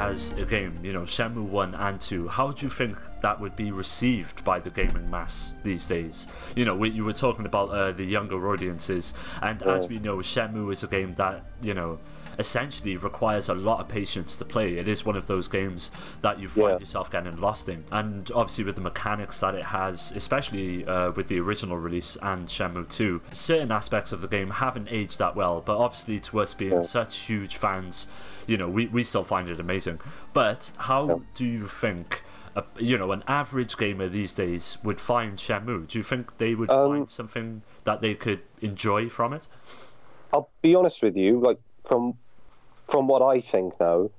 as a game, you know, Shenmue 1 and 2, how do you think that would be received by the gaming mass these days? You know, you were talking about the younger audiences, and as we know, Shenmue is a game that, you know, essentially requires a lot of patience to play. It is one of those games that you find yourself getting lost in, and obviously with the mechanics that it has, especially with the original release and Shenmue 2, certain aspects of the game haven't aged that well, but obviously to us being such huge fans, you know, we still find it amazing. But how do you think you know, an average gamer these days would find Shenmue? Do you think they would find something that they could enjoy from it? I'll be honest with you, like from what I think now,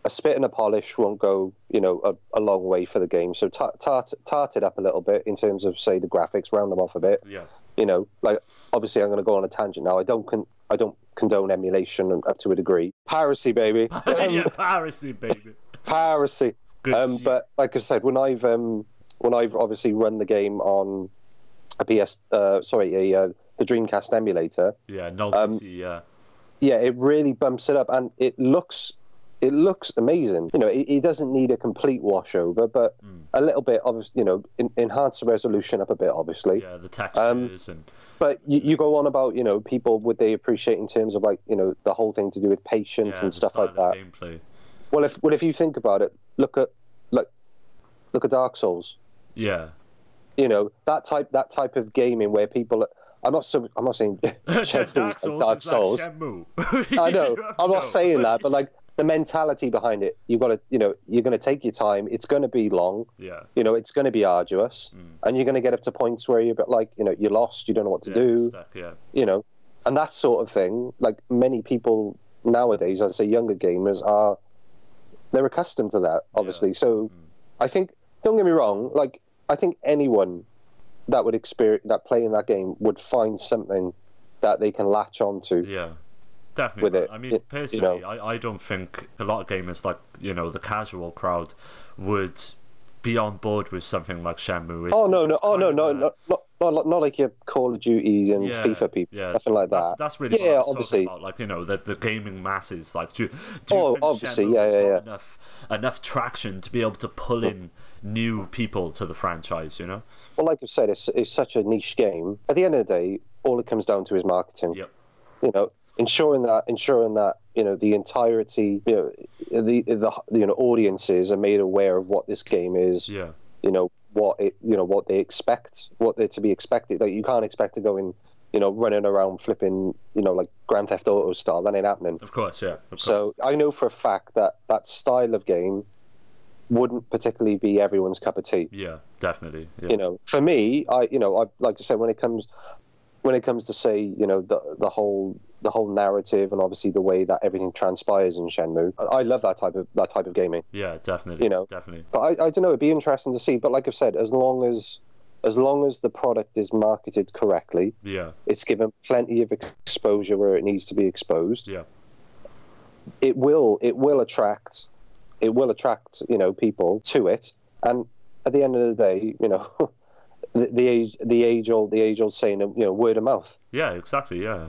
a spit and a polish won't go, you know, a long way for the game. So tart it up a little bit in terms of, say, the graphics, round them off a bit. Yeah. You know, like, obviously I'm going to go on a tangent now. I don't condone emulation up to a degree. Piracy, baby. Yeah, piracy, baby. Piracy. Good but like I said, when I've obviously run the game on a the Dreamcast emulator. Yeah, no, yeah, it really bumps it up, and it looks amazing. You know, it doesn't need a complete washover, but a little bit, obviously, you know, enhance the resolution up a bit, obviously. Yeah, the textures and. But you go on about, you know, people would they appreciate in terms of, like, you know, the whole thing to do with patience and stuff like that. Gameplay. Well, if you think about it, look at Dark Souls. Yeah. You know, that type of gaming where people. I'm not saying Dark Souls. I know. I'm not saying that, but like the mentality behind it, you've got to, you know, you're going to take your time. It's going to be long. Yeah. You know, it's going to be arduous, and you're going to get up to points where you're a bit like, you know, you're lost. You don't know what to do. Stuck, yeah. You know, and that sort of thing. Like many people nowadays, I'd say younger gamers they're accustomed to that, obviously. Yeah. So I think, don't get me wrong, like I think anyone that would experience that playing that game would find something that they can latch onto. Yeah, definitely. With it, I mean, personally, you know, I don't think a lot of gamers, like, you know, the casual crowd, would be on board with something like Shenmue. Not like your Call of Duties and FIFA people, nothing like that. That's really what I was obviously talking about. Like, you know, the gaming masses. Like, do you think obviously, Shenmue has got enough traction to be able to pull in new people to the franchise? You know. Well, like I said, it's such a niche game. At the end of the day, all it comes down to is marketing. Yep. You know, ensuring that you know the entirety, you know, the audiences are made aware of what this game is. Yeah. You know what they expect, what they're to be expected. Like, you can't expect to go in, you know, running around flipping, you know, like Grand Theft Auto style. That ain't happening. Of course, yeah. So I know for a fact that style of game wouldn't particularly be everyone's cup of tea. Yeah, definitely. Yeah. You know, for me, I like to say when it comes to, say, you know, the whole narrative and obviously the way that everything transpires in Shenmue, I love that type of gaming. Yeah, definitely. You know, definitely. But I don't know. It'd be interesting to see. But like I've said, as long as the product is marketed correctly, it's given plenty of exposure where it needs to be exposed. Yeah, it will attract, you know, people to it. And at the end of the day, you know, the age old saying, you know, word of mouth. Yeah, exactly. Yeah,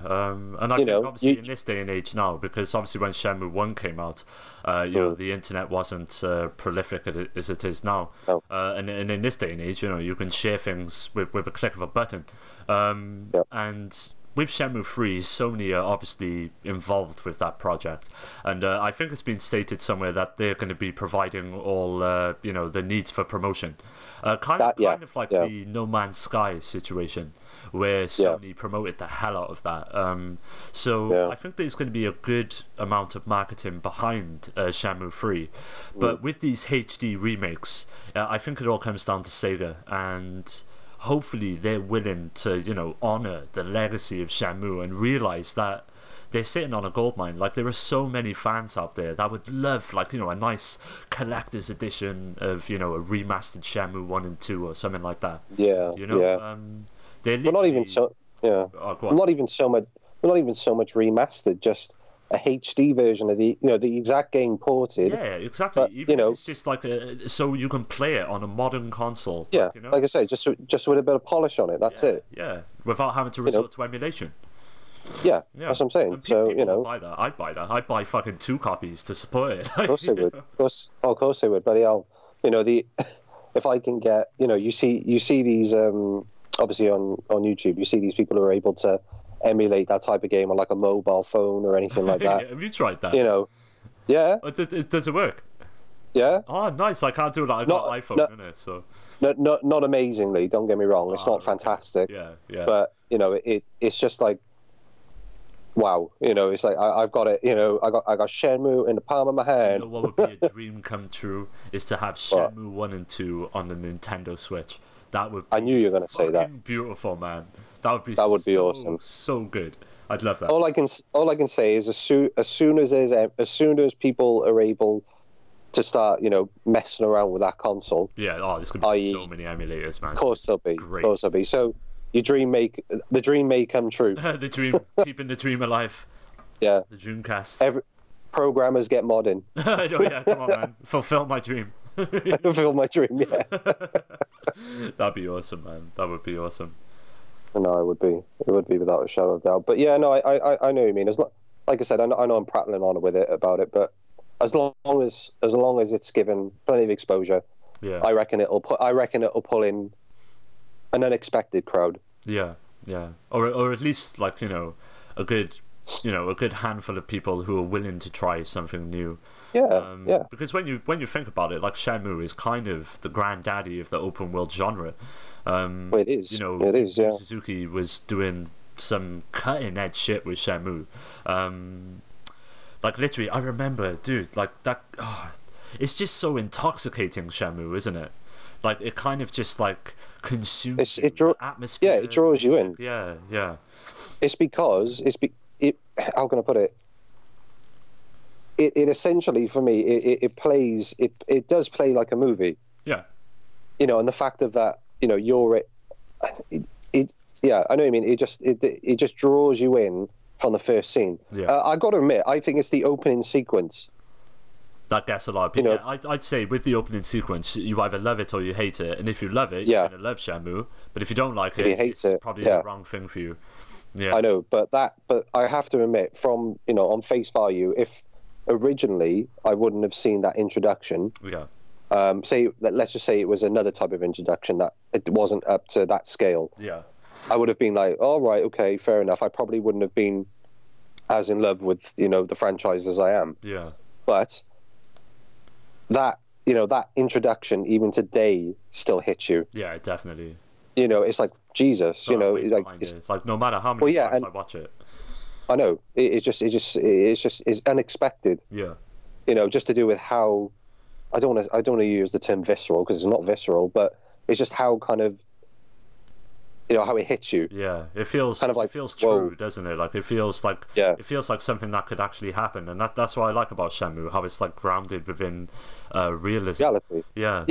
and I think obviously in this day and age now, because obviously when Shenmue 1 came out, you know, the internet wasn't prolific as it is now. No. And in this day and age, you know, you can share things with a click of a button. And with Shenmue 3, Sony are obviously involved with that project, and I think it's been stated somewhere that they're going to be providing all you know, the needs for promotion, kind of like the No Man's Sky situation, where Sony promoted the hell out of that. I think there's going to be a good amount of marketing behind Shenmue 3, but with these HD remakes, I think it all comes down to Sega, and hopefully they're willing to, you know, honor the legacy of Shenmue and realize that they're sitting on a goldmine. Like, there are so many fans out there that would love, like, you know, a nice collector's edition of, you know, a remastered Shenmue 1 and 2 or something like that. Yeah. You know, they're literally... not even so. Yeah. Not even so much remastered. Just a HD version of the exact game ported. Yeah, exactly. But, even, you know, it's just like so you can play it on a modern console. Yeah, you know? like I say, just with a bit of polish on it. That's it. Yeah, without having to resort to emulation. Yeah, Yeah, that's what I'm saying. and So, people will buy that. I'd buy that. I'd buy fucking 2 copies to support it. of course they would. Of course they would. But if I can get, you see these obviously on YouTube, you see these people who are able to emulate that type of game on like a mobile phone or anything like that. Have you tried that? Yeah, Does it work? yeah. Oh, nice. I can't do that. I've got an iPhone in it, so. Not amazingly. Don't get me wrong. It's not fantastic. Yeah, yeah. But it's just like, wow. It's like I've got it. I got Shenmue in the palm of my hand. What would be a dream come true is to have Shenmue 1 and 2 on the Nintendo Switch. That would. I knew you were going to say that. Beautiful, man. That would be awesome. So good. I'd love that. All I can say is as soon as people are able to start, messing around with that console. Yeah. Oh, there's gonna be so many emulators, man. Of course there'll be. Great. Of course there'll be. So the dream may come true. The dream, keeping the dream alive. Yeah. The Dreamcast. Every programmers get modding. Oh yeah, come on, man. Fulfill my dream. Fulfill my dream. Yeah. That'd be awesome, man. That would be awesome. No, it would be. It would be without a shadow of doubt. But yeah, no, I know what you mean. Like I said, I know I'm prattling on with it about it, but as long as it's given plenty of exposure, yeah, I reckon it'll pull in an unexpected crowd. Yeah, yeah, or at least like a good handful of people who are willing to try something new. Yeah, yeah. Because when you think about it, like Shenmue is kind of the granddaddy of the open world genre. Well, it is. It is. Yeah. Suzuki was doing some cutting edge shit with Shenmue. Like literally, I remember, dude, like that. Oh, it's just so intoxicating, Shenmue, isn't it? Like it kind of just like consumes the atmosphere. Yeah, it draws you in. Yeah, yeah. It's because how can I put it? It essentially for me it does play like a movie. Yeah. And the fact of that, you're yeah, I know what you mean. It just draws you in from the first scene. Yeah. I got to admit, I think it's the opening sequence that gets a lot of people. Yeah, I'd say with the opening sequence, you either love it or you hate it. And if you love it, you're gonna love Shenmue. But if you don't like it, it's probably the wrong thing for you. Yeah, I know. But I have to admit, from on face value, if originally I wouldn't have seen that introduction. Yeah. Let's just say it was another type of introduction that it wasn't up to that scale. Yeah. I would have been like, all right, okay, fair enough. I probably wouldn't have been as in love with the franchise as I am. Yeah. But that that introduction even today still hits you. Yeah, definitely. It's like Jesus. It's like no matter how many times I watch it. I know it's unexpected. Yeah. Just to do with how I don't want to use the term visceral because it's not visceral, but it's just how kind of how it hits you. Yeah, it feels kind of like, it feels true, doesn't it? Like it feels like something that could actually happen, and that's what I like about Shenmue, how it's like grounded within realism. Reality. Yeah.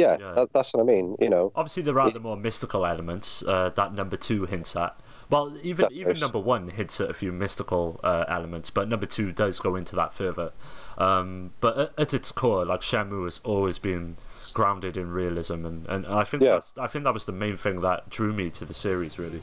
That's what I mean. Obviously there are the more mystical elements that number 2 hints at. Well, even number 1 hints at a few mystical elements, but number 2 does go into that further. But at its core, like Shenmue has always been grounded in realism, and I think that was the main thing that drew me to the series, really.